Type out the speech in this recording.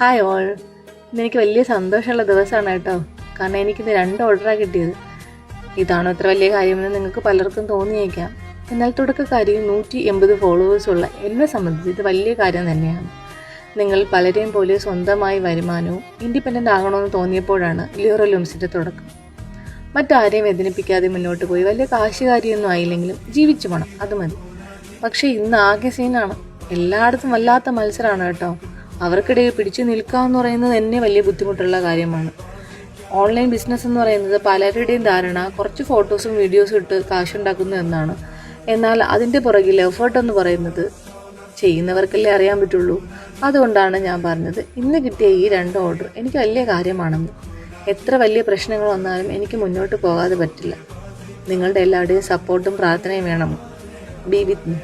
Hi all. ഇന്നെനിക്ക് വലിയ സന്തോഷമുള്ള ദിവസമാണ് കേട്ടോ. കാരണം എനിക്കിന്ന് 2 ഓർഡറാണ് കിട്ടിയത്. ഇതാണോ ഇത്ര വലിയ കാര്യമെന്ന് നിങ്ങൾക്ക് പലർക്കും തോന്നിയേക്കാം. എന്നാൽ തുടക്കക്കാരിയും 180 ഫോളോവേഴ്സുള്ള എന്നെ സംബന്ധിച്ച് ഇത് വലിയ കാര്യം തന്നെയാണ്. നിങ്ങൾ പലരെയും പോലെ സ്വന്തമായി വരുമാനവും ഇൻഡിപെൻഡൻ്റ് ആകണമെന്ന് തോന്നിയപ്പോഴാണ് ലിയോറ ലൂംസിൻ്റെ തുടക്കം. മറ്റാരെയും വേദനിപ്പിക്കാതെ മുന്നോട്ട് പോയി വലിയ കാശുകാരിയൊന്നും ആയില്ലെങ്കിലും ജീവിച്ചു പോണം, അത് മതി. പക്ഷേ ഇന്ന് ആകെ സീനാണ്. എല്ലായിടത്തും വല്ലാത്ത മത്സരമാണ് കേട്ടോ. അവർക്കിടയിൽ പിടിച്ചു നിൽക്കുക എന്ന് പറയുന്നത് തന്നെ വലിയ ബുദ്ധിമുട്ടുള്ള കാര്യമാണ്. ഓൺലൈൻ ബിസിനസ് എന്ന് പറയുന്നത് പലരുടെയും ധാരണ കുറച്ച് ഫോട്ടോസും വീഡിയോസും ഇട്ട് കാശുണ്ടാക്കുന്നു എന്നാണ്. എന്നാൽ അതിൻ്റെ പുറകിൽ എഫേർട്ട് എന്ന് പറയുന്നത് ചെയ്യുന്നവർക്കല്ലേ അറിയാൻ പറ്റുള്ളൂ. അതുകൊണ്ടാണ് ഞാൻ പറഞ്ഞത് ഇന്ന് കിട്ടിയ ഈ 2 ഓർഡർ എനിക്ക് വലിയ കാര്യമാണെന്ന്. എത്ര വലിയ പ്രശ്നങ്ങൾ വന്നാലും എനിക്ക് മുന്നോട്ട് പോകാതെ പറ്റില്ല. നിങ്ങളുടെ എല്ലാവരുടെയും സപ്പോർട്ടും പ്രാർത്ഥനയും വേണം. B with me.